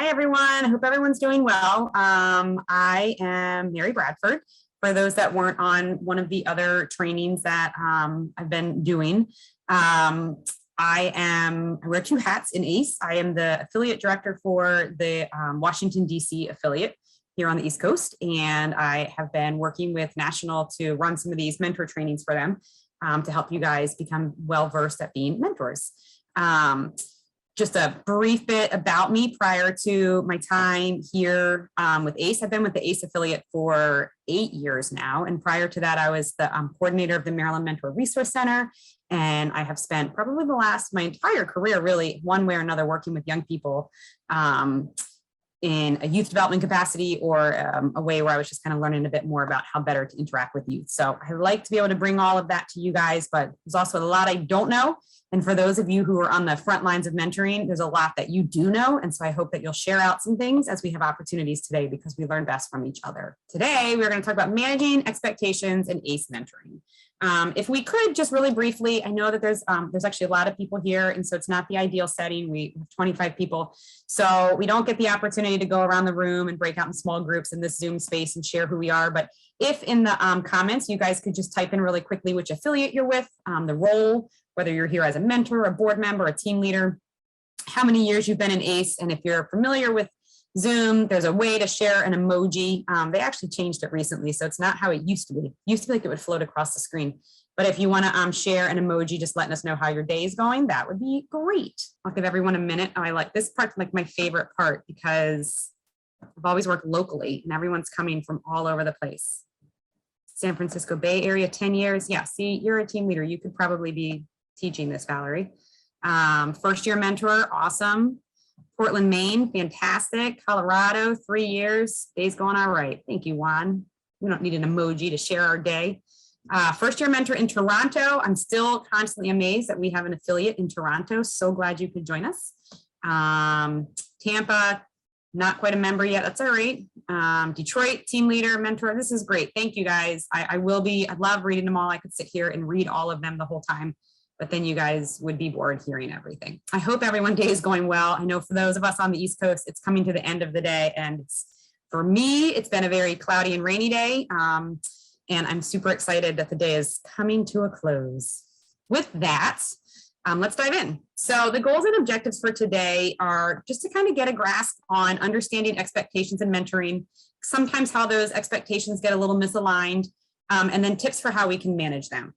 Hi, everyone. I hope everyone's doing well. I am Mary Bradford. For those that weren't on one of the other trainings that I've been doing, I wear two hats in ACE. I am the affiliate director for the Washington, D.C. affiliate here on the East Coast, and I have been working with National to run some of these mentor trainings for them to help you guys become well-versed at being mentors. Just a brief bit about me prior to my time here with ACE. I've been with the ACE affiliate for 8 years now. And prior to that, I was the coordinator of the Maryland Mentor Resource Center. And I have spent probably my entire career, really, one way or another, working with young people in a youth development capacity or a way where I was just kind of learning a bit more about how better to interact with youth. So I like to be able to bring all of that to you guys, but there's also a lot I don't know. And for those of you who are on the front lines of mentoring, there's a lot that you do know. And so I hope that you'll share out some things as we have opportunities today, because we learn best from each other. Today, we're going to talk about managing expectations and ACE mentoring. If we could just really briefly, I know that there's actually a lot of people here, and so it's not the ideal setting. We have 25 people, so we don't get the opportunity to go around the room and break out in small groups in this Zoom space and share who we are. But if in the comments, you guys could just type in really quickly which affiliate you're with, the role, whether you're here as a mentor, a board member, a team leader, how many years you've been in ACE, and if you're familiar with Zoom, there's a way to share an emoji. They actually changed it recently, so it's not how it used to be. It used to be like it would float across the screen. But if you want to share an emoji, just letting us know how your day is going, that would be great. I'll give everyone a minute. I like this part, like my favorite part, because I've always worked locally and everyone's coming from all over the place. San Francisco Bay Area, 10 years. Yeah, see, you're a team leader. You could probably be teaching this, Valerie. First year mentor, awesome. Portland, Maine, fantastic. Colorado, 3 years. Day's going all right. Thank you, Juan. We don't need an emoji to share our day. First year mentor in Toronto. I'm still constantly amazed that we have an affiliate in Toronto. So glad you could join us. Tampa, not quite a member yet. That's all right. Detroit, team leader, mentor. This is great. Thank you, guys. I love reading them all. I could sit here and read all of them the whole time, but then you guys would be bored hearing everything. I hope everyone's day is going well. I know for those of us on the East Coast, it's coming to the end of the day. And for me, it's been a very cloudy and rainy day. And I'm super excited that the day is coming to a close. With that, let's dive in. So the goals and objectives for today are just to kind of get a grasp on understanding expectations and mentoring, sometimes how those expectations get a little misaligned, and then tips for how we can manage them.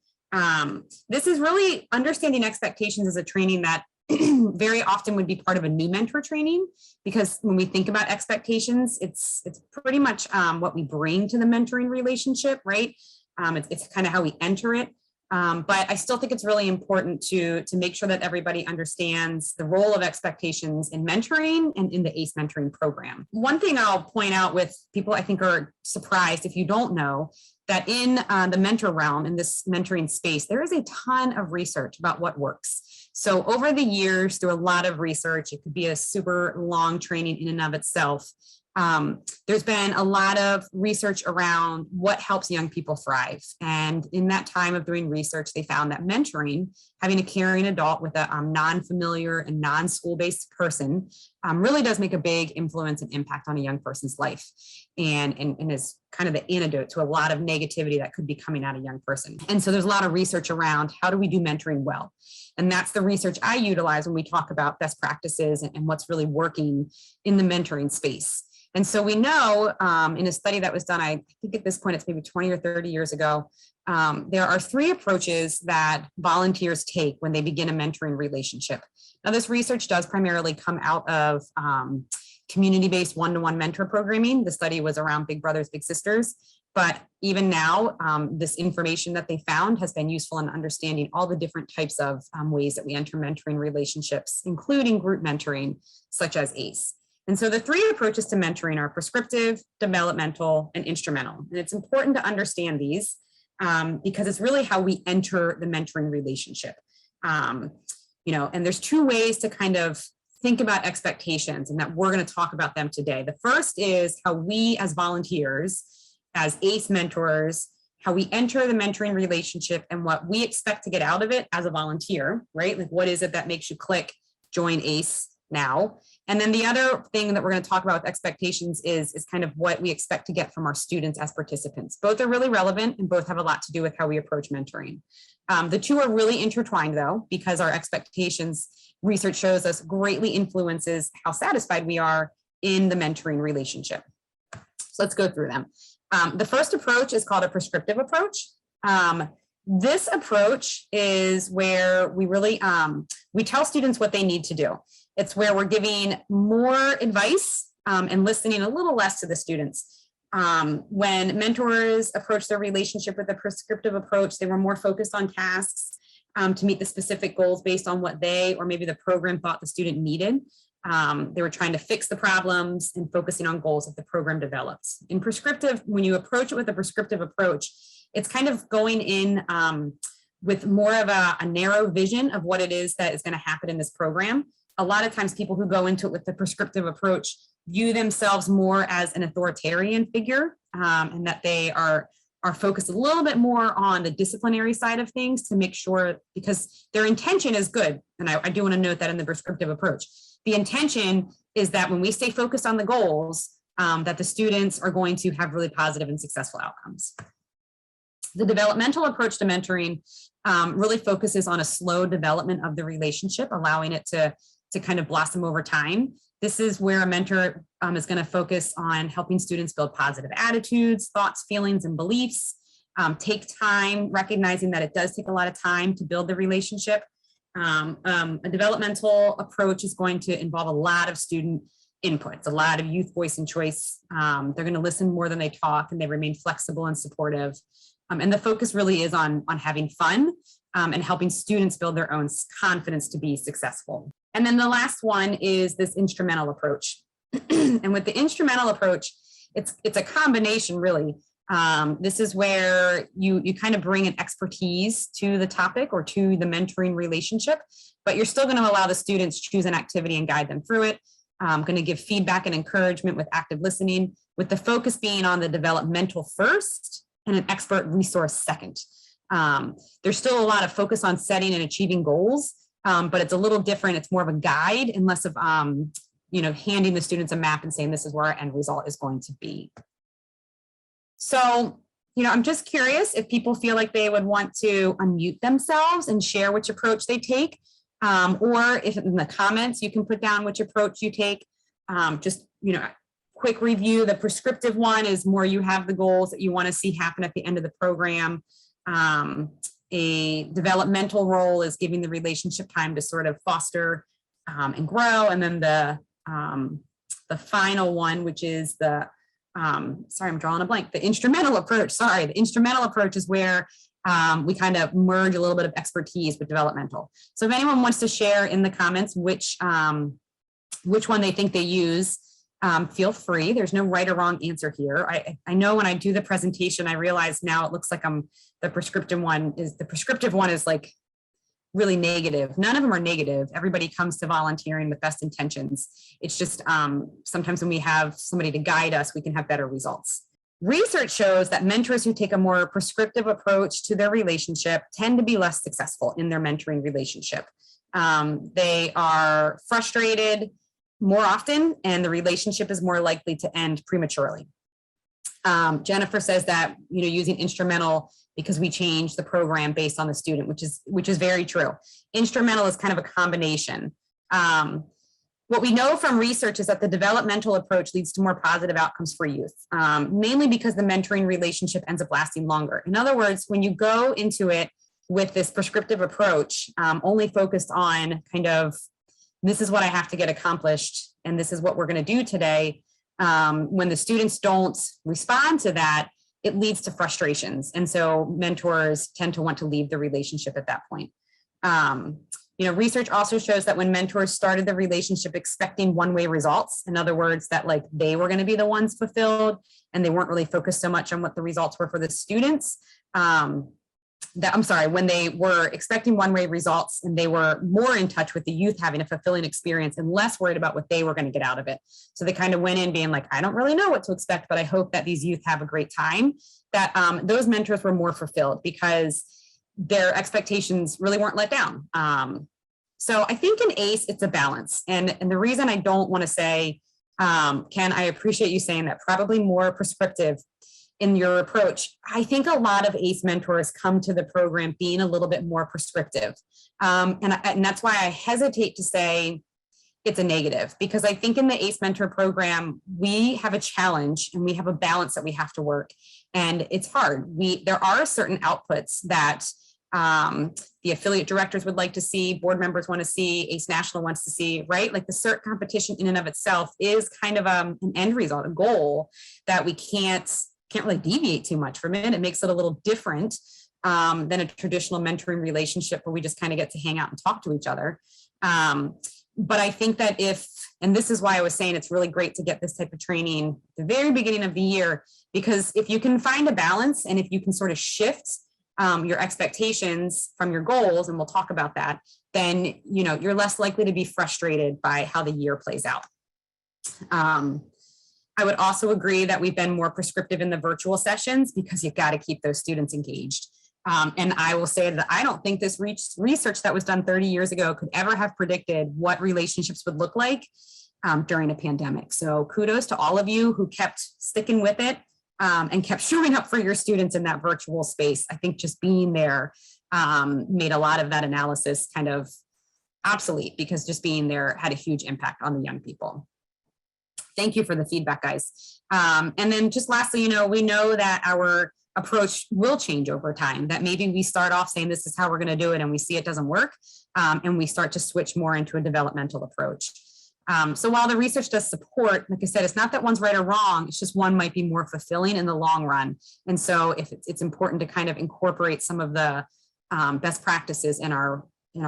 This is really understanding expectations as a training that very often would be part of a new mentor training, because when we think about expectations, it's pretty much what we bring to the mentoring relationship, right? It's kind of how we enter it. But I still think it's really important to make sure that everybody understands the role of expectations in mentoring and in the ACE mentoring program. One thing I'll point out with people I think are surprised if you don't know, that in the mentor realm, in this mentoring space, there is a ton of research about what works. So over the years, through a lot of research, it could be a super long training in and of itself. There's been a lot of research around what helps young people thrive. And in that time of doing research, they found that mentoring, having a caring adult with a non-familiar and non-school-based person, really does make a big influence and impact on a young person's life, and is kind of the antidote to a lot of negativity that could be coming at a young person. And so there's a lot of research around how do we do mentoring well? And that's the research I utilize when we talk about best practices and what's really working in the mentoring space. And so we know in a study that was done, I think at this point, it's maybe 20 or 30 years ago, there are 3 approaches that volunteers take when they begin a mentoring relationship. Now, this research does primarily come out of community-based one-to-one mentor programming. The study was around Big Brothers, Big Sisters. But even now, this information that they found has been useful in understanding all the different types of ways that we enter mentoring relationships, including group mentoring, such as ACE. And so the 3 approaches to mentoring are prescriptive, developmental, and instrumental. And it's important to understand these because it's really how we enter the mentoring relationship. And there's 2 ways to kind of think about expectations, and that we're going to talk about them today. The first is how we as volunteers, as ACE mentors, how we enter the mentoring relationship and what we expect to get out of it as a volunteer, right? Like, what is it that makes you click, join ACE now? And then the other thing that we're going to talk about with expectations is kind of what we expect to get from our students as participants. Both are really relevant and both have a lot to do with how we approach mentoring. The two are really intertwined though, because our expectations, research shows us, greatly influences how satisfied we are in the mentoring relationship. So let's go through them. The first approach is called a prescriptive approach. This approach is where we really, we tell students what they need to do. It's where we're giving more advice and listening a little less to the students. When mentors approach their relationship with a prescriptive approach, they were more focused on tasks to meet the specific goals based on what they or maybe the program thought the student needed. They were trying to fix the problems and focusing on goals that the program develops. In prescriptive, when you approach it with a prescriptive approach, it's kind of going in with more of a narrow vision of what it is that is going to happen in this program. A lot of times people who go into it with the prescriptive approach view themselves more as an authoritarian figure, and that they are focused a little bit more on the disciplinary side of things to make sure, because their intention is good. And I do want to note that in the prescriptive approach, the intention is that when we stay focused on the goals, that the students are going to have really positive and successful outcomes. The developmental approach to mentoring really focuses on a slow development of the relationship, allowing it to kind of blossom over time. This is where a mentor is going to focus on helping students build positive attitudes, thoughts, feelings, and beliefs. Take time, recognizing that it does take a lot of time to build the relationship. A developmental approach is going to involve a lot of student inputs, a lot of youth voice and choice. They're going to listen more than they talk, and they remain flexible and supportive. And the focus really is on having fun and helping students build their own confidence to be successful. And then the last one is this instrumental approach. And with the instrumental approach, it's a combination really. This is where you kind of bring an expertise to the topic or to the mentoring relationship, but you're still going to allow the students choose an activity and guide them through it. Going to give feedback and encouragement with active listening, with the focus being on the developmental first and an expert resource second. There's still a lot of focus on setting and achieving goals, but it's a little different. It's more of a guide and less of handing the students a map and saying this is where our end result is going to be. So, I'm just curious if people feel like they would want to unmute themselves and share which approach they take, or if in the comments you can put down which approach you take. Quick review. The prescriptive one is more you have the goals that you want to see happen at the end of the program. A developmental role is giving the relationship time to sort of foster and grow. And then the final one, which is the sorry, I'm drawing a blank. The instrumental approach. Sorry, the instrumental approach is where we kind of merge a little bit of expertise with developmental. So if anyone wants to share in the comments which one they think they use, feel free. There's no right or wrong answer here. I know when I do the presentation, I realize now it looks like the prescriptive one is like really negative. None of them are negative. Everybody comes to volunteering with best intentions. It's just sometimes when we have somebody to guide us, we can have better results. Research shows that mentors who take a more prescriptive approach to their relationship tend to be less successful in their mentoring relationship. They are frustrated more often, and the relationship is more likely to end prematurely. Jennifer says that, using instrumental because we change the program based on the student, which is very true. Instrumental is kind of a combination. What we know from research is that the developmental approach leads to more positive outcomes for youth, mainly because the mentoring relationship ends up lasting longer. In other words, when you go into it with this prescriptive approach, only focused on kind of, this is what I have to get accomplished, and this is what we're going to do today. When the students don't respond to that, it leads to frustrations. And so mentors tend to want to leave the relationship at that point. Research also shows that when mentors started the relationship expecting one-way results, in other words, that like they were going to be the ones fulfilled and they weren't really focused so much on what the results were for the students, when they were expecting one-way results and they were more in touch with the youth having a fulfilling experience and less worried about what they were going to get out of it. So they kind of went in being like, I don't really know what to expect, but I hope that these youth have a great time, that those mentors were more fulfilled because their expectations really weren't let down. So I think in ACE, it's a balance. And the reason I don't want to say, Ken, I appreciate you saying that, probably more prescriptive in your approach. I think a lot of ACE mentors come to the program being a little bit more prescriptive. And that's why I hesitate to say it's a negative, because I think in the ACE mentor program, we have a challenge and we have a balance that we have to work. And it's hard. There are certain outputs that the affiliate directors would like to see, board members want to see, ACE National wants to see, right? Like the CERT competition in and of itself is kind of an end result, a goal that we can't really deviate too much from it. It makes it a little different than a traditional mentoring relationship where we just kind of get to hang out and talk to each other. But I think that and this is why I was saying it's really great to get this type of training at the very beginning of the year, because if you can find a balance and if you can sort of shift your expectations from your goals, and we'll talk about that, then you're less likely to be frustrated by how the year plays out. I would also agree that we've been more prescriptive in the virtual sessions because you've got to keep those students engaged. And I will say that I don't think this research that was done 30 years ago could ever have predicted what relationships would look like during a pandemic. So kudos to all of you who kept sticking with it and kept showing up for your students in that virtual space. I think just being there made a lot of that analysis kind of obsolete, because just being there had a huge impact on the young people. Thank you for the feedback, guys. And then just lastly, we know that our approach will change over time, that maybe we start off saying this is how we're going to do it and we see it doesn't work, and we start to switch more into a developmental approach. So while the research does support, like I said, it's not that one's right or wrong, it's just one might be more fulfilling in the long run. And so if it's important to kind of incorporate some of the best practices in our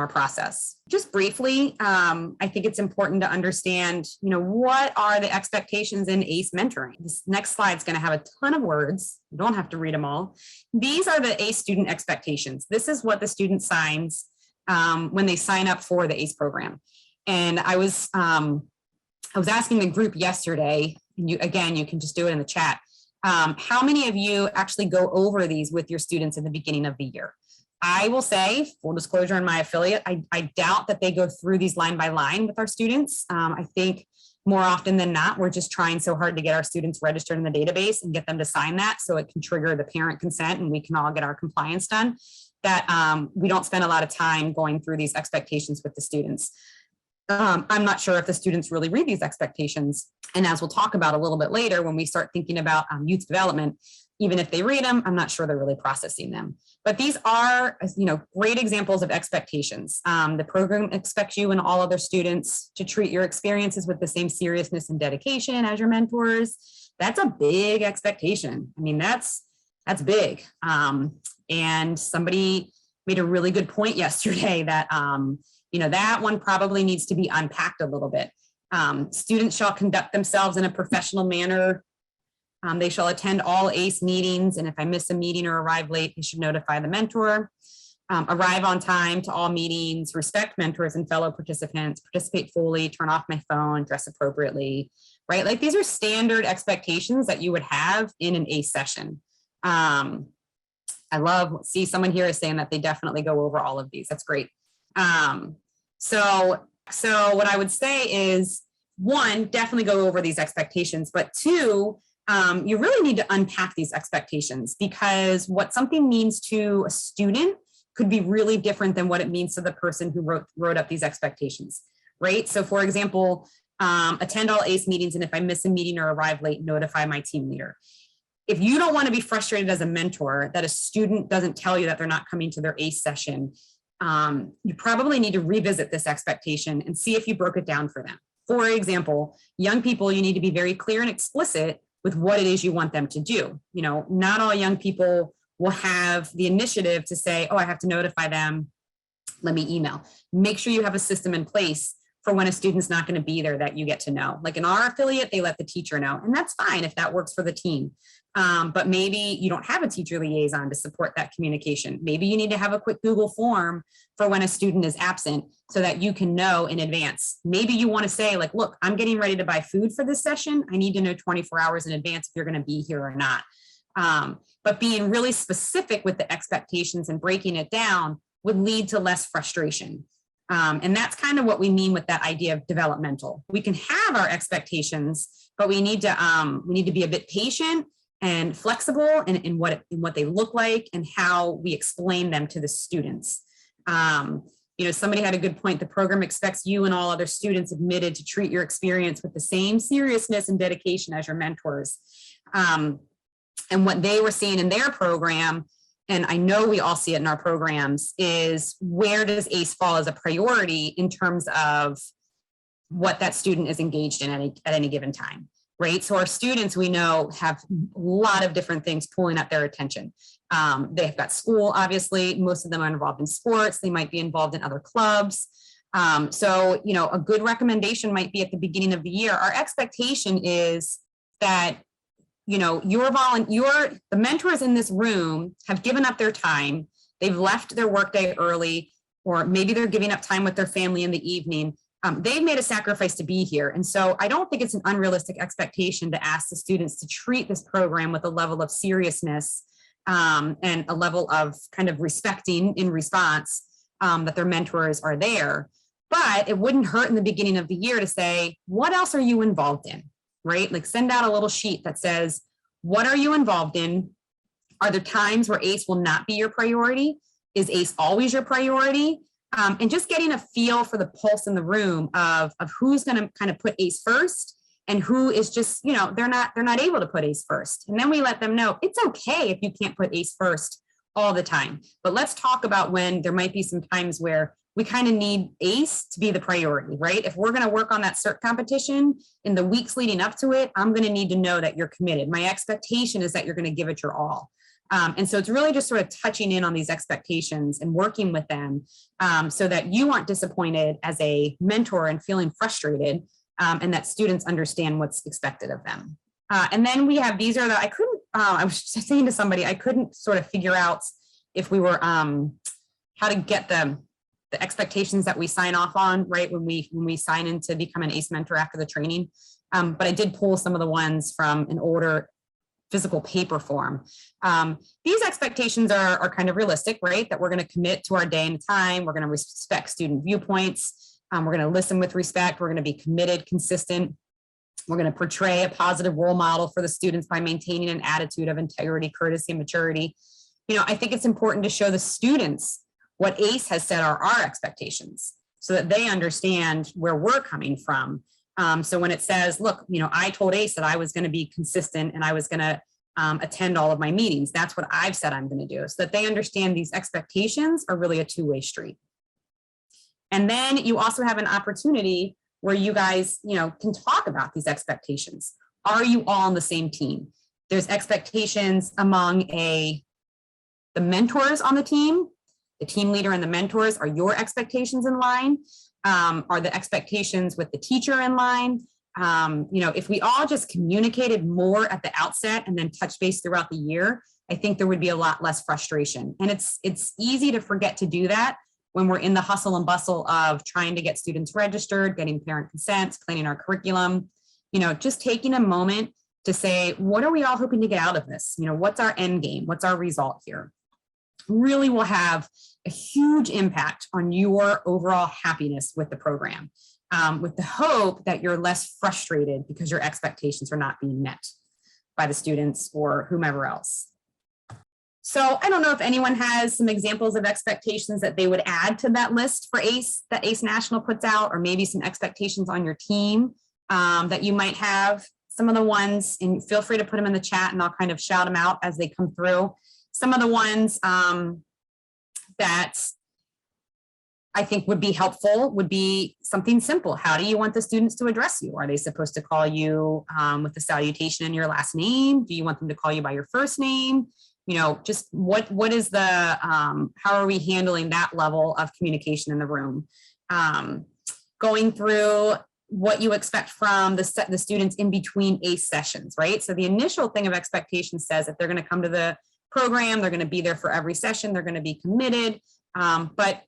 process. Just briefly, I think it's important to understand, what are the expectations in ACE mentoring? This next slide is going to have a ton of words. You don't have to read them all. These are the ACE student expectations. This is what the student signs when they sign up for the ACE program. And I was asking the group yesterday, and you can just do it in the chat. How many of you actually go over these with your students in the beginning of the year? I will say, full disclosure on my affiliate, I doubt that they go through these line by line with our students. I think more often than not, we're just trying so hard to get our students registered in the database and get them to sign that so it can trigger the parent consent and we can all get our compliance done, that we don't spend a lot of time going through these expectations with the students. I'm not sure if the students really read these expectations. And as we'll talk about a little bit later, when we start thinking about youth development, even if they read them, I'm not sure they're really processing them. But these are, great examples of expectations. The program expects you and all other students to treat your experiences with the same seriousness and dedication as your mentors. That's a big expectation. I mean, that's big. And somebody made a really good point yesterday that, that one probably needs to be unpacked a little bit. Students shall conduct themselves in a professional manner. They shall attend all ACE meetings, and if I miss a meeting or arrive late, they should notify the mentor. Arrive on time to all meetings, respect mentors and fellow participants, participate fully, turn off my phone, dress appropriately, right? Like these are standard expectations that you would have in an ACE session. I see someone here is saying that they definitely go over all of these. That's great. So what I would say is, one, definitely go over these expectations, but two, you really need to unpack these expectations, because what something means to a student could be really different than what it means to the person who wrote up these expectations, right? So for example, attend all ACE meetings, and if I miss a meeting or arrive late, notify my team leader. If you don't want to be frustrated as a mentor that a student doesn't tell you that they're not coming to their ACE session, you probably need to revisit this expectation and see if you broke it down for them. For example, young people, you need to be very clear and explicit with what it is you want them to do. Not all young people will have the initiative to say, oh, I have to notify them, let me email. Make sure you have a system in place for when a student's not going to be there that you get to know. Like in our affiliate, they let the teacher know, and that's fine if that works for the team. But maybe you don't have a teacher liaison to support that communication. Maybe you need to have a quick Google form for when a student is absent so that you can know in advance. Maybe you want to say, like, look, I'm getting ready to buy food for this session. I need to know 24 hours in advance if you're going to be here or not. But being really specific with the expectations and breaking it down would lead to less frustration. And that's kind of what we mean with that idea of developmental. We can have our expectations, but we need to be a bit patient and flexible in what they look like and how we explain them to the students. Somebody had a good point. The program expects you and all other students admitted to treat your experience with the same seriousness and dedication as your mentors. And what they were seeing in their program, and I know we all see it in our programs, is where does ACE fall as a priority in terms of what that student is engaged in at any given time, right? So our students, we know, have a lot of different things pulling at their attention. They've got school, obviously. Most of them are involved in sports. They might be involved in other clubs. So a good recommendation might be at the beginning of the year. Our expectation is that the mentors in this room have given up their time. They've left their workday early, or maybe they're giving up time with their family in the evening. They've made a sacrifice to be here. And so I don't think it's an unrealistic expectation to ask the students to treat this program with a level of seriousness and a level of kind of respecting in response that their mentors are there. But it wouldn't hurt in the beginning of the year to say, what else are you involved in? Right? Like send out a little sheet that says, what are you involved in? Are there times where ACE will not be your priority? Is ACE always your priority? And just getting a feel for the pulse in the room of who's going to kind of put ACE first and who is just, they're not able to put ACE first. And then we let them know it's okay if you can't put ACE first all the time. But let's talk about when there might be some times where we kind of need ACE to be the priority, right? If we're going to work on that CERT competition in the weeks leading up to it, I'm going to need to know that you're committed. My expectation is that you're going to give it your all. And so it's really just sort of touching in on these expectations and working with them so that you aren't disappointed as a mentor and feeling frustrated, and that students understand what's expected of them. And then we have, these are the, I was just saying to somebody, I couldn't sort of figure out if we were, how to get the expectations that we sign off on, right, when we sign in to become an ACE mentor after the training. But I did pull some of the ones from an older physical paper form. These expectations are kind of realistic, right? That we're going to commit to our day and time. We're going to respect student viewpoints. We're going to listen with respect. We're going to be committed, consistent. We're going to portray a positive role model for the students by maintaining an attitude of integrity, courtesy, and maturity. I think it's important to show the students what ACE has set are our expectations so that they understand where we're coming from. So when it says, look, I told ACE that I was going to be consistent and I was going to attend all of my meetings. That's what I've said I'm going to do, so that they understand these expectations are really a two-way street. And then you also have an opportunity where you guys, can talk about these expectations. Are you all on the same team? There's expectations among the mentors on the team. The team leader and the mentors. Are your expectations in line? Are the expectations with the teacher in line? If we all just communicated more at the outset and then touch base throughout the year, I think there would be a lot less frustration. And it's easy to forget to do that when we're in the hustle and bustle of trying to get students registered, getting parent consents, planning our curriculum, just taking a moment to say, what are we all hoping to get out of this? What's our end game? What's our result here? Really will have a huge impact on your overall happiness with the program, with the hope that you're less frustrated because your expectations are not being met by the students or whomever else. So I don't know if anyone has some examples of expectations that they would add to that list for ACE that ACE National puts out, or maybe some expectations on your team that you might have. Some of the ones, and feel free to put them in the chat and I'll kind of shout them out as they come through. Some of the ones that I think would be helpful would be something simple. How do you want the students to address you? Are they supposed to call you with the salutation in your last name? Do you want them to call you by your first name? Just what is the, how are we handling that level of communication in the room? Going through what you expect from the students in between ACE sessions, right? So the initial thing of expectation says if they're going to come to the program, they're going to be there for every session, they're going to be committed. But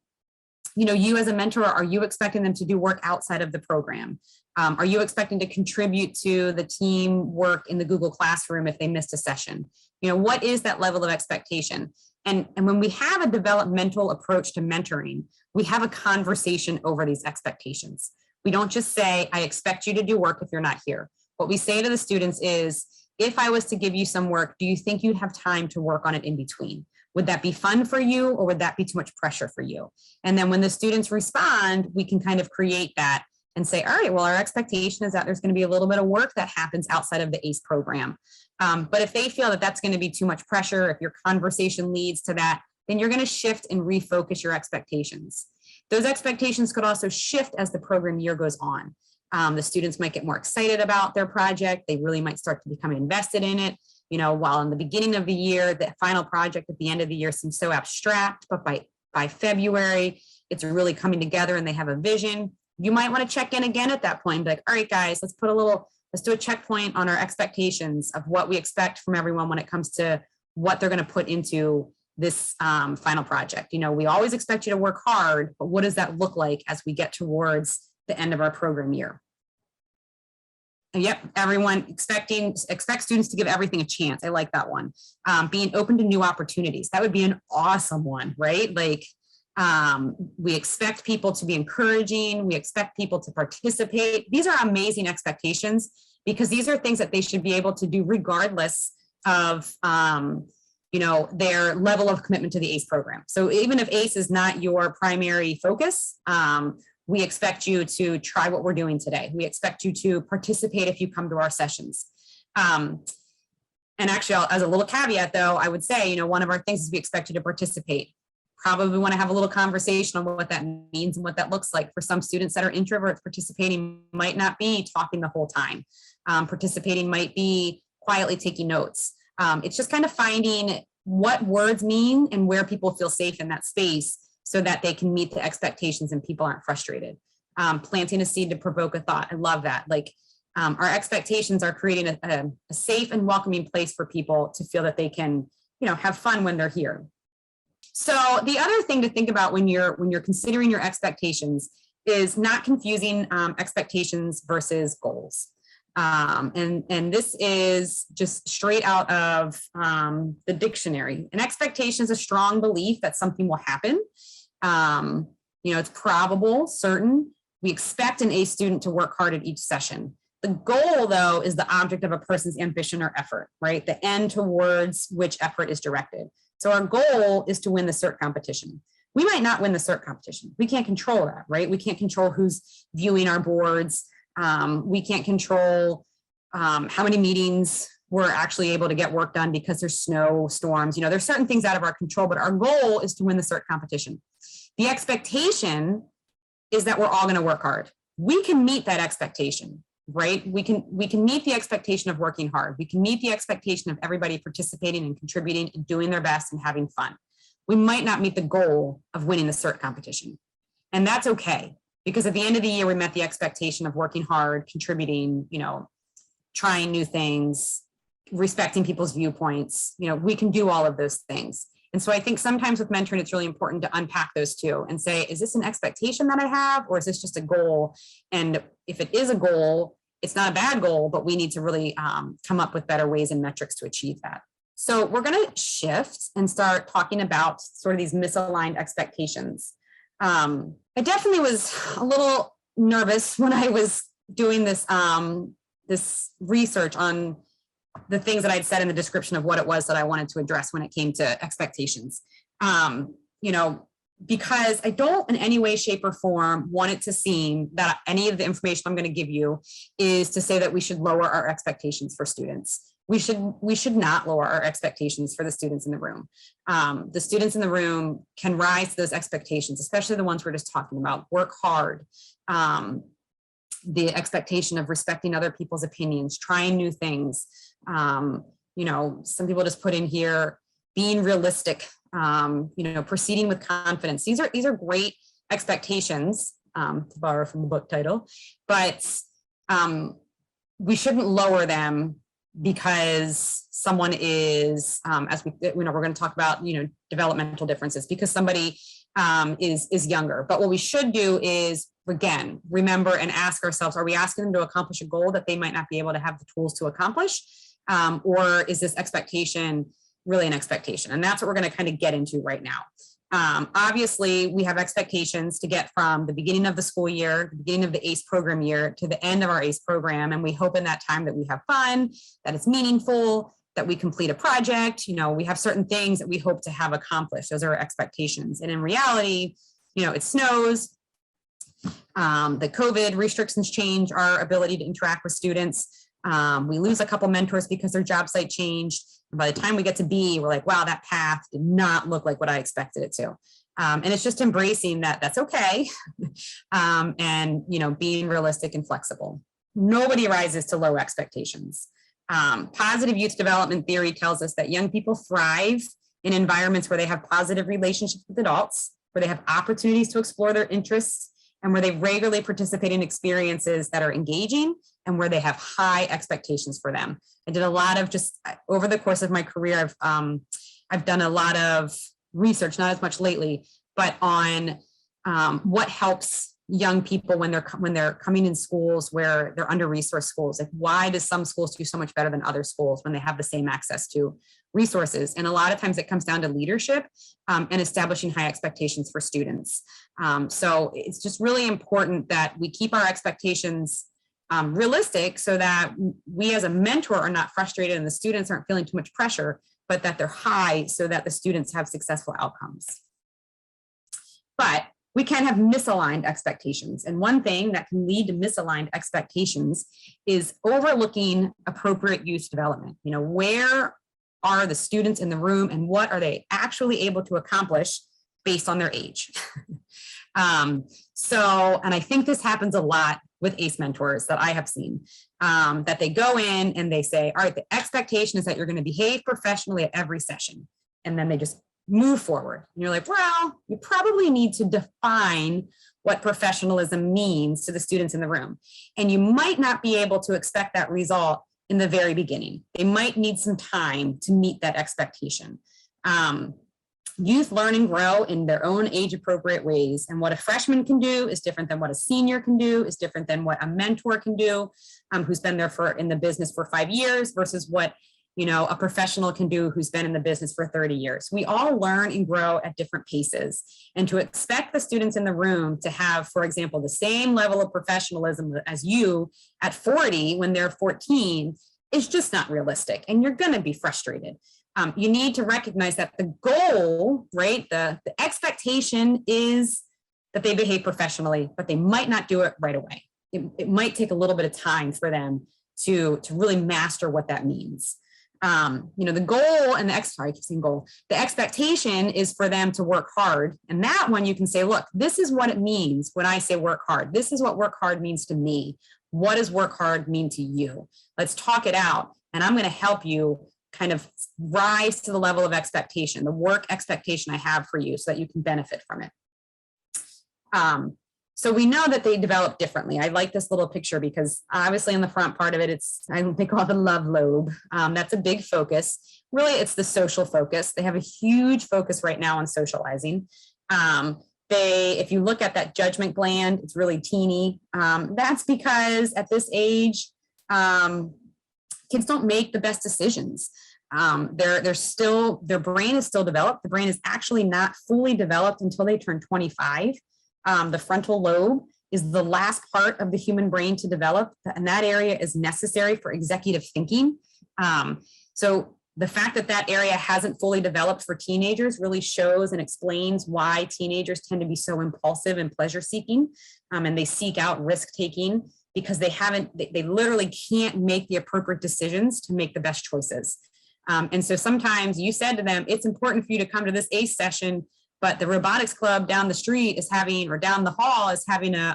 you as a mentor, are you expecting them to do work outside of the program? Are you expecting to contribute to the team work in the Google Classroom if they missed a session? What is that level of expectation? And when we have a developmental approach to mentoring, we have a conversation over these expectations. We don't just say, I expect you to do work if you're not here. What we say to the students is, if I was to give you some work, do you think you'd have time to work on it in between? Would that be fun for you, or would that be too much pressure for you? And then when the students respond, we can kind of create that and say, all right, well, our expectation is that there's going to be a little bit of work that happens outside of the ACE program. But if they feel that that's going to be too much pressure, if your conversation leads to that, then you're going to shift and refocus your expectations. Those expectations could also shift as the program year goes on. The students might get more excited about their project. They really might start to become invested in it. While in the beginning of the year, the final project at the end of the year seems so abstract, but by February, it's really coming together and they have a vision. You might want to check in again at that point, be like, all right, guys, let's do a checkpoint on our expectations of what we expect from everyone when it comes to what they're going to put into this final project. We always expect you to work hard, but what does that look like as we get towards the end of our program year? And yep, everyone expect students to give everything a chance. I like that one. Being open to new opportunities. That would be an awesome one, right? We expect people to be encouraging. We expect people to participate. These are amazing expectations because these are things that they should be able to do regardless of their level of commitment to the ACE program. So even if ACE is not your primary focus, we expect you to try what we're doing today. We expect you to participate if you come to our sessions. And actually, as a little caveat though, I would say, one of our things is we expect you to participate. Probably want to have a little conversation on what that means and what that looks like. For some students that are introverts, participating might not be talking the whole time. Participating might be quietly taking notes. It's just kind of finding what words mean and where people feel safe in that space so that they can meet the expectations and people aren't frustrated. Planting a seed to provoke a thought. I love that. Our expectations are creating a safe and welcoming place for people to feel that they can, have fun when they're here. So the other thing to think about when you're considering your expectations is not confusing expectations versus goals. And this is just straight out of the dictionary. An expectation is a strong belief that something will happen. It's probable, certain. We expect an A student to work hard at each session. The goal, though, is the object of a person's ambition or effort, right? The end towards which effort is directed. So our goal is to win the CERT competition. We might not win the CERT competition. We can't control that, right? We can't control who's viewing our boards. We can't control how many meetings we're actually able to get work done because there's snowstorms. There's certain things out of our control, but our goal is to win the CERT competition. The expectation is that we're all going to work hard. We can meet that expectation, right? We can meet the expectation of working hard. We can meet the expectation of everybody participating and contributing and doing their best and having fun. We might not meet the goal of winning the CERT competition. And that's okay, because at the end of the year, we met the expectation of working hard, contributing, trying new things, respecting people's viewpoints. We can do all of those things. And so I think sometimes with mentoring, it's really important to unpack those two and say, is this an expectation that I have, or is this just a goal? And if it is a goal, it's not a bad goal, but we need to really come up with better ways and metrics to achieve that. So we're going to shift and start talking about sort of these misaligned expectations. I definitely was a little nervous when I was doing this, this research on the things that I'd said in the description of what it was that I wanted to address when it came to expectations. Because I don't in any way, shape, or form want it to seem that any of the information I'm going to give you is to say that we should lower our expectations for students. We should not lower our expectations for the students in the room. The students in the room can rise to those expectations, especially the ones we're just talking about. Work hard. The expectation of respecting other people's opinions, trying new things. Some people just put in here, being realistic, proceeding with confidence. These are great expectations, to borrow from the book title, but we shouldn't lower them because someone is, we're going to talk about, developmental differences, because somebody is younger. But what we should do is again, remember and ask ourselves, are we asking them to accomplish a goal that they might not be able to have the tools to accomplish? Or is this expectation really an expectation? And that's what we're going to kind of get into right now. Obviously, we have expectations to get from the beginning of the school year, the beginning of the ACE program year, to the end of our ACE program. And we hope in that time that we have fun, that it's meaningful, that we complete a project. We have certain things that we hope to have accomplished. Those are our expectations. And in reality, it snows. The COVID restrictions change our ability to interact with students. We lose a couple mentors because their job site changed. And by the time we get to B, we're like, wow, that path did not look like what I expected it to. And it's just embracing that that's okay. And, being realistic and flexible. Nobody rises to low expectations. Positive youth development theory tells us that young people thrive in environments where they have positive relationships with adults, where they have opportunities to explore their interests, and where they regularly participate in experiences that are engaging and where they have high expectations for them. I did a lot of just over the course of my career, I've done a lot of research, not as much lately, but on what helps young people when they're coming in schools where they're under-resourced schools. Like, why does some schools do so much better than other schools when they have the same access to resources? And a lot of times it comes down to leadership and establishing high expectations for students. So it's just really important that we keep our expectations realistic so that we as a mentor are not frustrated and the students aren't feeling too much pressure, but that they're high so that the students have successful outcomes. But we can have misaligned expectations. And one thing that can lead to misaligned expectations is overlooking appropriate youth development. Where are the students in the room and what are they actually able to accomplish based on their age? And I think this happens a lot with ACE mentors that I have seen, that they go in and they say, all right, the expectation is that you're going to behave professionally at every session. And then they just move forward. And you're like, well, you probably need to define what professionalism means to the students in the room. And you might not be able to expect that result in the very beginning. They might need some time to meet that expectation. Youth learn and grow in their own age-appropriate ways. And what a freshman can do is different than what a senior can do, is different than what a mentor can do, who's been there in the business for 5 years versus what a professional can do who's been in the business for 30 years. We all learn and grow at different paces. And to expect the students in the room to have, for example, the same level of professionalism as you at 40 when they're 14 is just not realistic. And you're going to be frustrated. You need to recognize that the goal, right, the expectation is that they behave professionally, but they might not do it right away. It might take a little bit of time for them to really master what that means. The goal and the expectation is for them to work hard. And that one you can say, look, this is what it means when I say work hard. This is what work hard means to me. What does work hard mean to you? Let's talk it out. And I'm going to help you kind of rise to the level of expectation, the work expectation I have for you so that you can benefit from it. So we know that they develop differently. I like this little picture because obviously in the front part of it, they call it the love lobe. That's a big focus. Really, it's the social focus. They have a huge focus right now on socializing. If you look at that judgment gland, it's really teeny. That's because at this age, kids don't make the best decisions. Their brain is still developed. The brain is actually not fully developed until they turn 25. The frontal lobe is the last part of the human brain to develop, and that area is necessary for executive thinking. So the fact that that area hasn't fully developed for teenagers really shows and explains why teenagers tend to be so impulsive and pleasure seeking, and they seek out risk taking because they literally can't make the appropriate decisions to make the best choices. And so sometimes you said to them, it's important for you to come to this ACE session, but the robotics club down the street down the hall is having a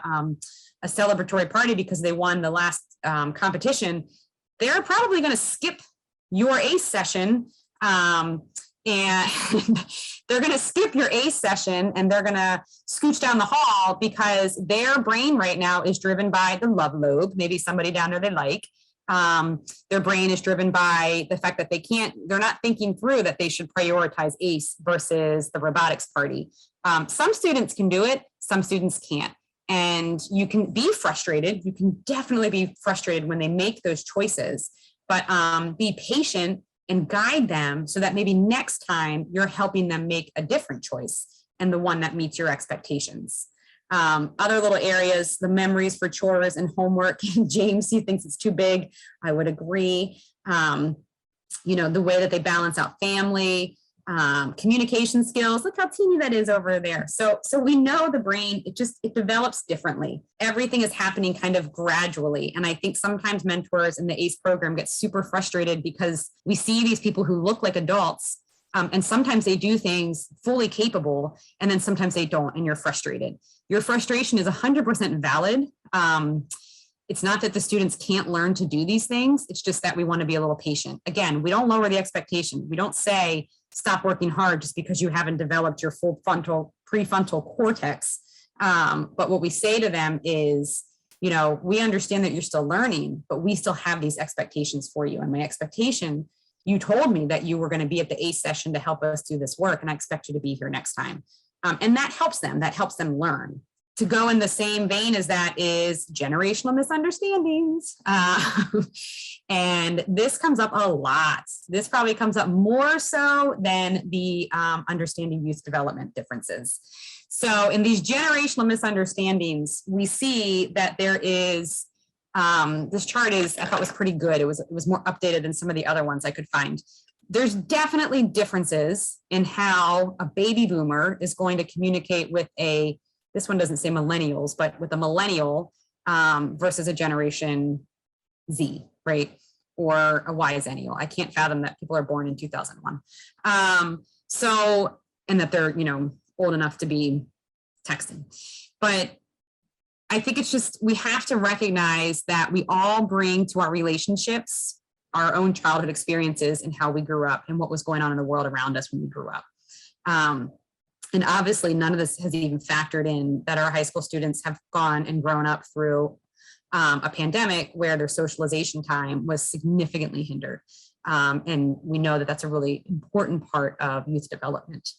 celebratory party because they won the last competition. They're probably going to skip your ACE session, and they're going to skip your ACE session and they're going to scooch down the hall because their brain right now is driven by the love lobe, maybe somebody down there they like. Their brain is driven by the fact that they're not thinking through that they should prioritize ACE versus the robotics party. Some students can do it, some students can't. And you can be frustrated. You can definitely be frustrated when they make those choices, but be patient and guide them so that maybe next time you're helping them make a different choice and the one that meets your expectations. Other little areas, the memories for chores and homework. James, he thinks it's too big. I would agree. The way that they balance out family, communication skills. Look how teeny that is over there. So we know the brain, it develops differently. Everything is happening kind of gradually. And I think sometimes mentors in the ACE program get super frustrated because we see these people who look like adults, and sometimes they do things fully capable, and then sometimes they don't, and you're frustrated. Your frustration is 100% valid. It's not that the students can't learn to do these things. It's just that we want to be a little patient. Again, we don't lower the expectation. We don't say, stop working hard just because you haven't developed your full prefrontal cortex. But what we say to them is, we understand that you're still learning, but we still have these expectations for you. And my expectation, you told me that you were going to be at the ACE session to help us do this work, and I expect you to be here next time. And that helps them learn. To go in the same vein as that is generational misunderstandings. And this comes up a lot. This probably comes up more so than the understanding youth development differences. So in these generational misunderstandings, we see that there is, this chart I thought was pretty good. It was more updated than some of the other ones I could find. There's definitely differences in how a baby boomer is going to communicate with this one doesn't say millennials, but with a millennial versus a generation Z, right? Or a Y-zennial. I can't fathom that people are born in 2001. And that they're, old enough to be texting. But I think it's just, we have to recognize that we all bring to our relationships our own childhood experiences and how we grew up and what was going on in the world around us when we grew up. And obviously, none of this has even factored in that our high school students have gone and grown up through a pandemic where their socialization time was significantly hindered. And we know that that's a really important part of youth development.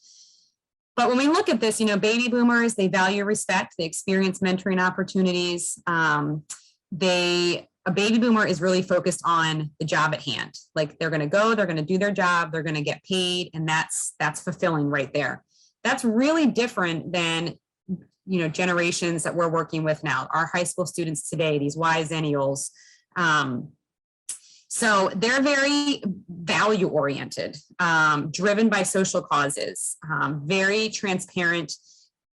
But when we look at this, baby boomers, they value respect, they experience mentoring opportunities. A baby boomer is really focused on the job at hand. Like they're going to go, they're going to do their job, they're going to get paid, and that's fulfilling right there. That's really different than, generations that we're working with now, our high school students today, these Y-zennials. So they're very value oriented, driven by social causes, very transparent.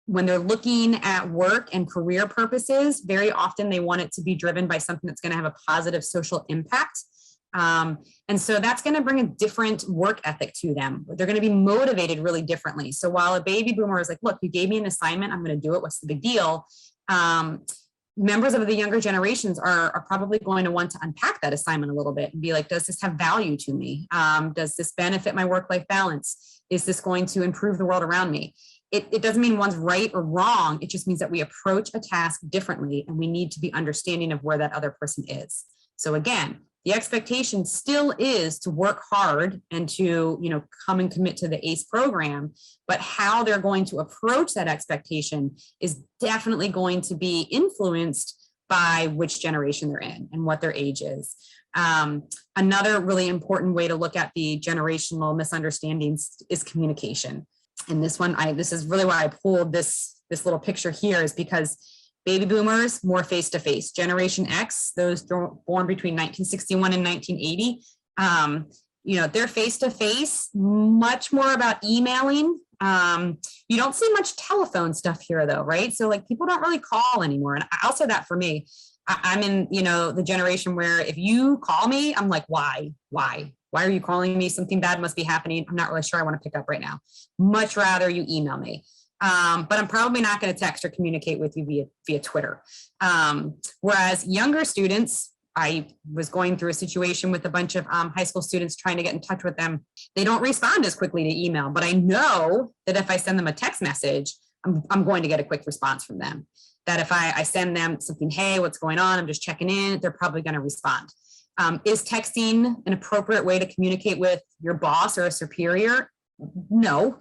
When they're looking at work and career purposes, very often they want it to be driven by something that's going to have a positive social impact. And so that's going to bring a different work ethic to them. They're going to be motivated really differently. So while a baby boomer is like, look, you gave me an assignment, I'm going to do it. What's the big deal? Members of the younger generations are probably going to want to unpack that assignment a little bit and be like, does this have value to me? Does this benefit my work-life balance? Is this going to improve the world around me? It doesn't mean one's right or wrong. It just means that we approach a task differently, and we need to be understanding of where that other person is. So again, the expectation still is to work hard and to, come and commit to the ACE program, but how they're going to approach that expectation is definitely going to be influenced by which generation they're in and what their age is. Another really important way to look at the generational misunderstandings is communication. And this one, this is really why I pulled this little picture here, is because baby boomers, more face-to-face. Generation X, those born between 1961 and 1980, they're face-to-face, much more about emailing. You don't see much telephone stuff here though, right? So like people don't really call anymore. And I'll say that for me, I'm in, the generation where if you call me, I'm like, why? Why are you calling me? Something bad must be happening. I'm not really sure I want to pick up right now. Much rather you email me. But I'm probably not going to text or communicate with you via Twitter. Whereas younger students, I was going through a situation with a bunch of high school students trying to get in touch with them. They don't respond as quickly to email, but I know that if I send them a text message, I'm going to get a quick response from them. That if I send them something, hey, what's going on? I'm just checking in, they're probably going to respond. Is texting an appropriate way to communicate with your boss or a superior? No.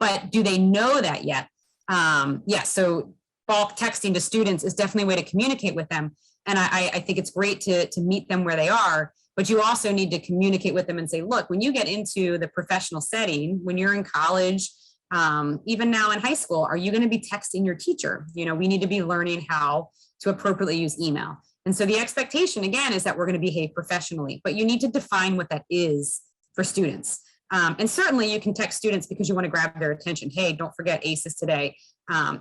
But do they know that yet? Yeah, so bulk texting to students is definitely a way to communicate with them. And I think it's great to meet them where they are, but you also need to communicate with them and say, look, when you get into the professional setting, when you're in college, even now in high school, are you going to be texting your teacher? You know, we need to be learning how to appropriately use email. And so the expectation, again, is that we're going to behave professionally, but you need to define what that is for students. And certainly you can text students because you want to grab their attention. Hey, don't forget ACEs today.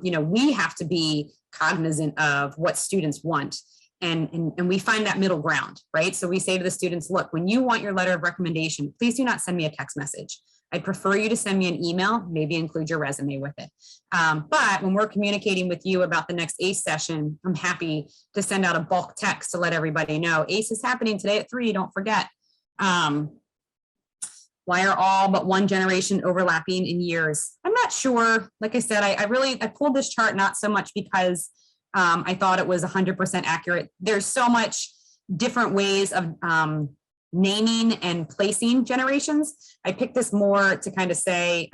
You know, we have to be cognizant of what students want. And we find that middle ground, right? So we say to the students, look, when you want your letter of recommendation, please do not send me a text message. I'd prefer you to send me an email, maybe include your resume with it. But when we're communicating with you about the next ACE session, I'm happy to send out a bulk text to let everybody know ACE is happening today at 3, don't forget. Why are all but one generation overlapping in years? I'm not sure. Like I said, I pulled this chart not so much because I thought it was 100% accurate. There's so much different ways of naming and placing generations. I picked this more to kind of say,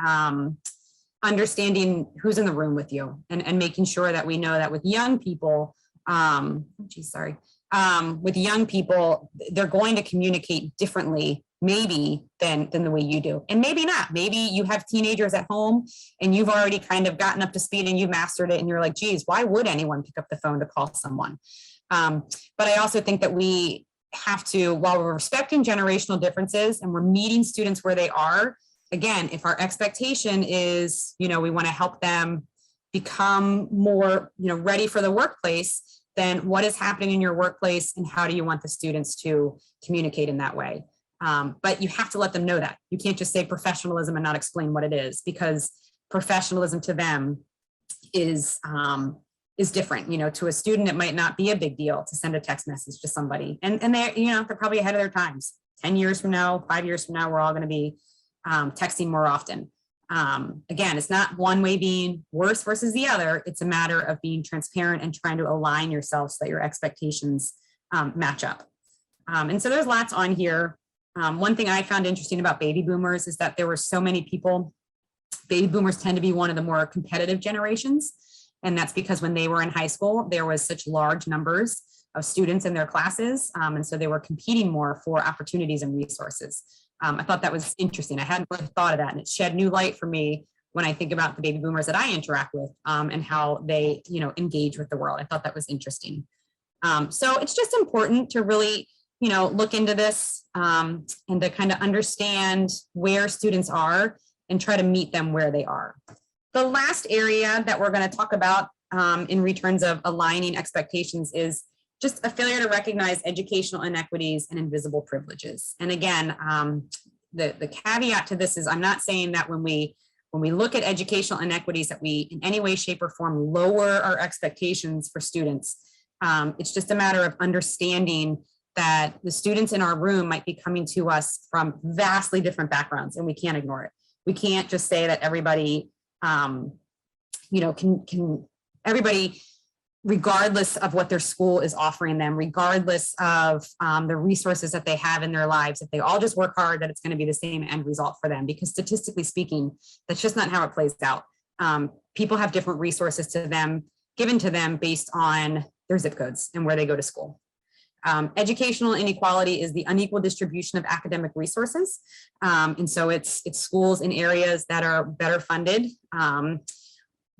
understanding who's in the room with you and making sure that we know that with young people, with young people, they're going to communicate differently maybe than the way you do. And maybe not. Maybe you have teenagers at home and you've already kind of gotten up to speed and you've mastered it and you're like, geez, why would anyone pick up the phone to call someone? But I also think that we have to, while we're respecting generational differences and we're meeting students where they are, again, if our expectation is, you know, we want to help them become more, you know, ready for the workplace, then what is happening in your workplace and how do you want the students to communicate in that way? But you have to let them know that. You can't just say professionalism and not explain what it is, because professionalism to them is different. You know, to a student, it might not be a big deal to send a text message to somebody. And they're, you know, they're probably ahead of their times. 10 years from now, 5 years from now, we're all going to be texting more often. Again, it's not one way being worse versus the other. It's a matter of being transparent and trying to align yourself so that your expectations match up. And so there's lots on here. One thing I found interesting about baby boomers is that there were so many people. Baby boomers tend to be one of the more competitive generations. And that's because when they were in high school, there was such large numbers of students in their classes. And so they were competing more for opportunities and resources. I thought that was interesting. I hadn't really thought of that. And it shed new light for me when I think about the baby boomers that I interact with and how they, you know, engage with the world. I thought that was interesting. So it's just important to really, you know, look into this and to kind of understand where students are and try to meet them where they are. The last area that we're going to talk about in returns of aligning expectations is just a failure to recognize educational inequities and invisible privileges. And again, the caveat to this is I'm not saying that when we look at educational inequities that we in any way, shape, or form lower our expectations for students. It's just a matter of understanding that the students in our room might be coming to us from vastly different backgrounds, and we can't ignore it. We can't just say that everybody, you know, can everybody, regardless of what their school is offering them, regardless of the resources that they have in their lives, if they all just work hard, that it's going to be the same end result for them. Because statistically speaking, that's just not how it plays out. People have different resources to them, given to them based on their zip codes and where they go to school. Educational inequality is the unequal distribution of academic resources. And so it's schools in areas that are better funded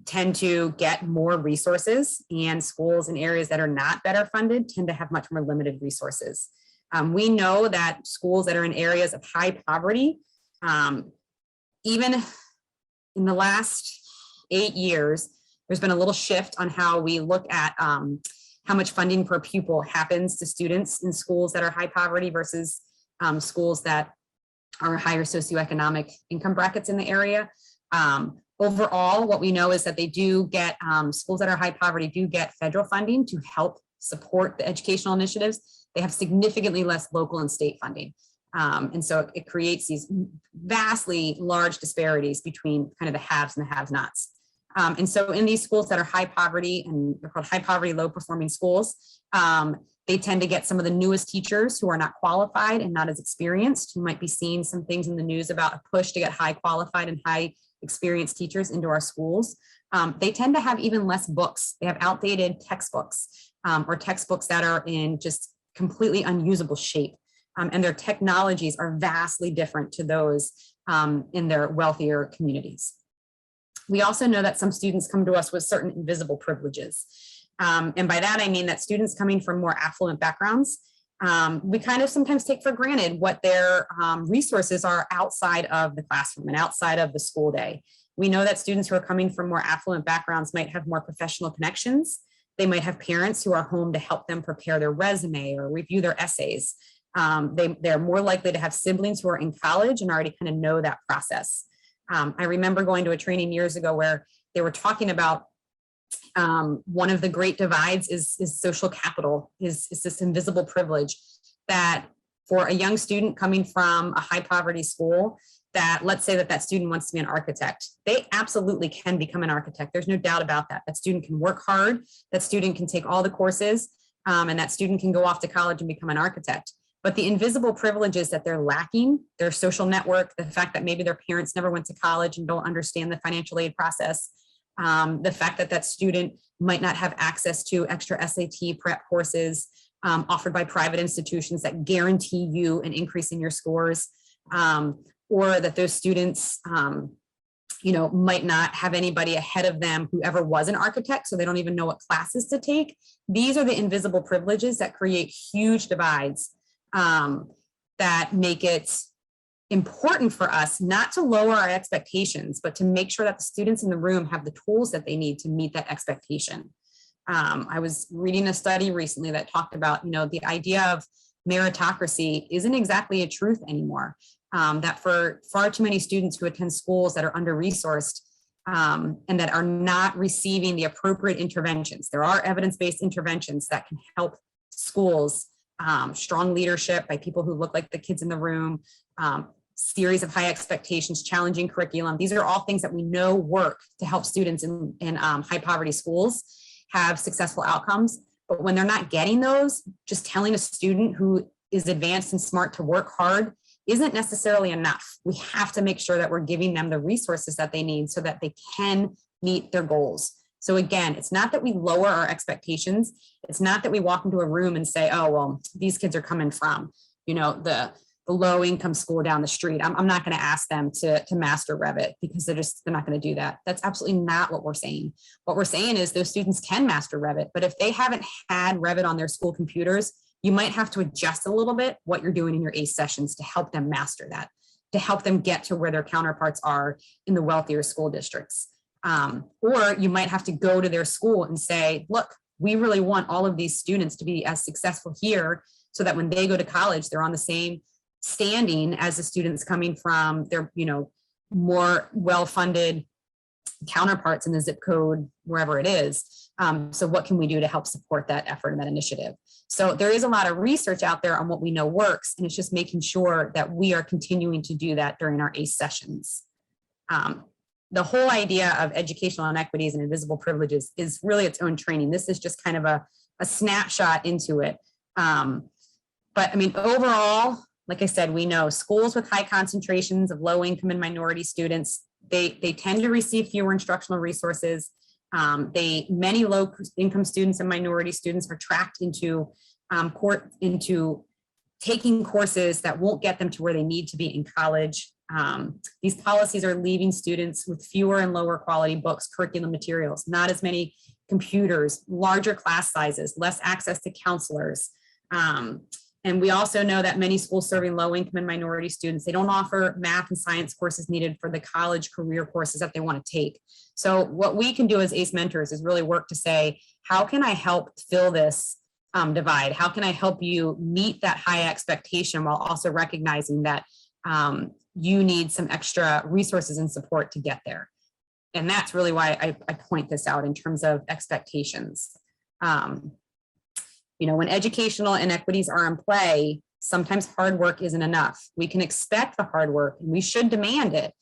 tend to get more resources, and schools in areas that are not better funded tend to have much more limited resources. We know that schools that are in areas of high poverty, even in the last 8 years, there's been a little shift on how we look at how much funding per pupil happens to students in schools that are high poverty versus schools that are higher socioeconomic income brackets in the area. Overall, what we know is that they do get, schools that are high poverty do get federal funding to help support the educational initiatives. They have significantly less local and state funding. And so it creates these vastly large disparities between kind of the haves and the have-nots. And so in these schools that are high poverty, and they're called high poverty, low performing schools, they tend to get some of the newest teachers who are not qualified and not as experienced. You might be seeing some things in the news about a push to get high qualified and high experienced teachers into our schools. they tend to have even less books. They have outdated textbooks or textbooks that are in just completely unusable shape. And their technologies are vastly different to those in their wealthier communities. We also know that some students come to us with certain invisible privileges. And by that, I mean that students coming from more affluent backgrounds, we kind of sometimes take for granted what their resources are outside of the classroom and outside of the school day. We know that students who are coming from more affluent backgrounds might have more professional connections. They might have parents who are home to help them prepare their resume or review their essays. They're more likely to have siblings who are in college and already kind of know that process. I remember going to a training years ago where they were talking about one of the great divides is social capital, is this invisible privilege that for a young student coming from a high poverty school, that let's say that student wants to be an architect, they absolutely can become an architect. There's no doubt about that. That student can work hard, that student can take all the courses, and that student can go off to college and become an architect. But the invisible privileges that they're lacking, their social network, the fact that maybe their parents never went to college and don't understand the financial aid process, the fact that student might not have access to extra SAT prep courses offered by private institutions that guarantee you an increase in your scores, or that those students might not have anybody ahead of them who ever was an architect, so they don't even know what classes to take. These are the invisible privileges that create huge divides that make it important for us not to lower our expectations, but to make sure that the students in the room have the tools that they need to meet that expectation. I was reading a study recently that talked about, the idea of meritocracy isn't exactly a truth anymore. That for far too many students who attend schools that are under-resourced and that are not receiving the appropriate interventions, there are evidence-based interventions that can help schools, strong leadership by people who look like the kids in the room, series of high expectations, challenging curriculum. These are all things that we know work to help students in high poverty schools have successful outcomes. But when they're not getting those, just telling a student who is advanced and smart to work hard isn't necessarily enough. We have to make sure that we're giving them the resources that they need so that they can meet their goals. So again, it's not that we lower our expectations. It's not that we walk into a room and say, oh, well, these kids are coming from, the low income school down the street. I'm not going to ask them to master Revit because they're not going to do that. That's absolutely not what we're saying. What we're saying is those students can master Revit, but if they haven't had Revit on their school computers, you might have to adjust a little bit what you're doing in your ACE sessions to help them master that, to help them get to where their counterparts are in the wealthier school districts. Or you might have to go to their school and say, look, we really want all of these students to be as successful here so that when they go to college, they're on the same standing as the students coming from their, more well-funded counterparts in the zip code, wherever it is. So what can we do to help support that effort and that initiative? So there is a lot of research out there on what we know works, and it's just making sure that we are continuing to do that during our ACE sessions. The whole idea of educational inequities and invisible privileges is really its own training. This is just kind of a snapshot into it. But I mean, overall, like I said, we know schools with high concentrations of low income and minority students, they tend to receive fewer instructional resources. Many low income students and minority students are tracked into taking courses that won't get them to where they need to be in college. These policies are leaving students with fewer and lower quality books, curriculum materials, not as many computers, larger class sizes, less access to counselors. And we also know that many schools serving low income and minority students, they don't offer math and science courses needed for the college career courses that they want to take. So what we can do as ACE mentors is really work to say, how can I help fill this divide? How can I help you meet that high expectation while also recognizing that you need some extra resources and support to get there? And that's really why I point this out in terms of expectations. When educational inequities are in play, sometimes hard work isn't enough. We can expect the hard work and we should demand it.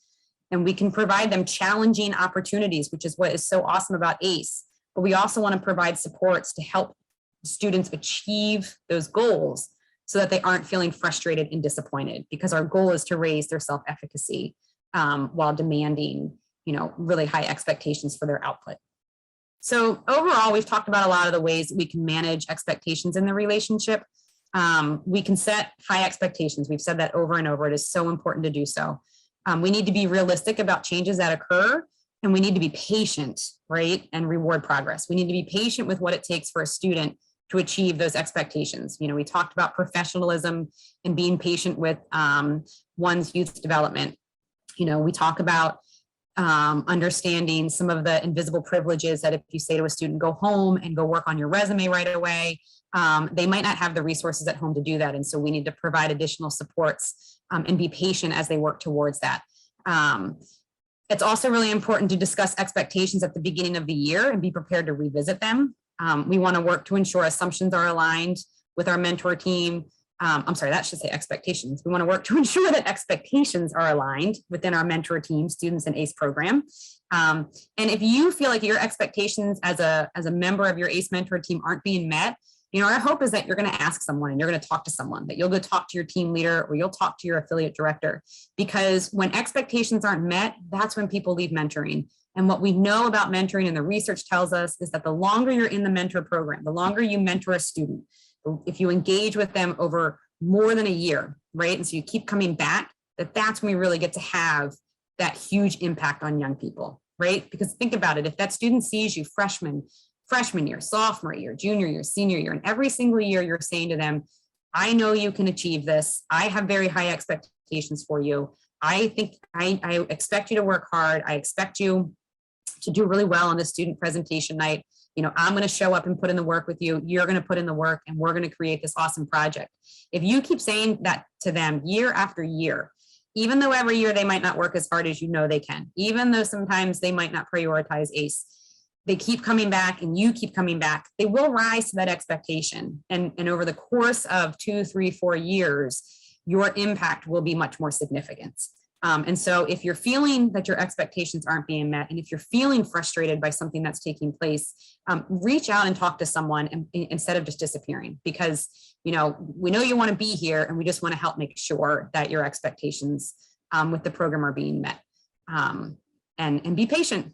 And we can provide them challenging opportunities, which is what is so awesome about ACE. But we also want to provide supports to help students achieve those goals so that they aren't feeling frustrated and disappointed, because our goal is to raise their self-efficacy while demanding, really high expectations for their output. So overall, we've talked about a lot of the ways that we can manage expectations in the relationship. We can set high expectations. We've said that over and over. It is so important to do so. We need to be realistic about changes that occur, and we need to be patient, right? And reward progress. We need to be patient with what it takes for a student to achieve those expectations. We talked about professionalism and being patient with one's youth development. We talk about understanding some of the invisible privileges that if you say to a student, go home and go work on your resume right away, they might not have the resources at home to do that. And so we need to provide additional supports and be patient as they work towards that. It's also really important to discuss expectations at the beginning of the year and be prepared to revisit them. We want to work to ensure assumptions are aligned with our mentor team. I'm sorry, that should say expectations. We want to work to ensure that expectations are aligned within our mentor team, students and ACE program. And if you feel like your expectations as a member of your ACE mentor team aren't being met, our hope is that you're going to ask someone and you're going to talk to someone, that you'll go talk to your team leader or you'll talk to your affiliate director, because when expectations aren't met, that's when people leave mentoring. And what we know about mentoring and the research tells us is that the longer you're in the mentor program, the longer you mentor a student, if you engage with them over more than a year, right? And so you keep coming back, that's when we really get to have that huge impact on young people, right? Because think about it, if that student sees you freshman year, sophomore year, junior year, senior year, and every single year you're saying to them, I know you can achieve this. I have very high expectations for you. I think I expect you to work hard. I expect you to do really well on the student presentation night. I'm going to show up and put in the work with you. You're going to put in the work and we're going to create this awesome project. If you keep saying that to them year after year, even though every year they might not work as hard as they can, even though sometimes they might not prioritize ACE, they keep coming back and you keep coming back, they will rise to that expectation. And over the course of 2, 3, 4 years, your impact will be much more significant. And so if you're feeling that your expectations aren't being met, and if you're feeling frustrated by something that's taking place, reach out and talk to someone instead of just disappearing, because, we know you want to be here and we just want to help make sure that your expectations with the program are being met. And be patient.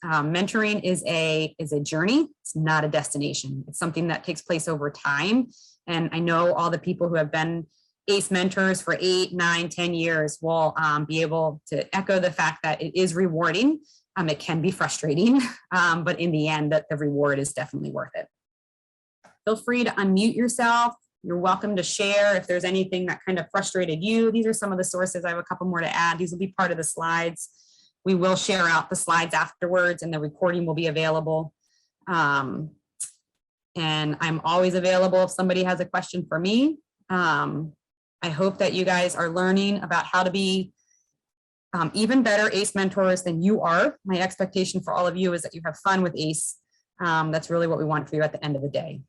Mentoring is a journey. It's not a destination. It's something that takes place over time. And I know all the people who have been ACE mentors for 8, 9, 10 years will be able to echo the fact that it is rewarding. It can be frustrating, but in the end, that the reward is definitely worth it. Feel free to unmute yourself. You're welcome to share if there's anything that kind of frustrated you. These are some of the sources. I have a couple more to add. These will be part of the slides. We will share out the slides afterwards and the recording will be available. And I'm always available if somebody has a question for me. I hope that you guys are learning about how to be even better ACE mentors than you are. My expectation for all of you is that you have fun with ACE. That's really what we want for you at the end of the day.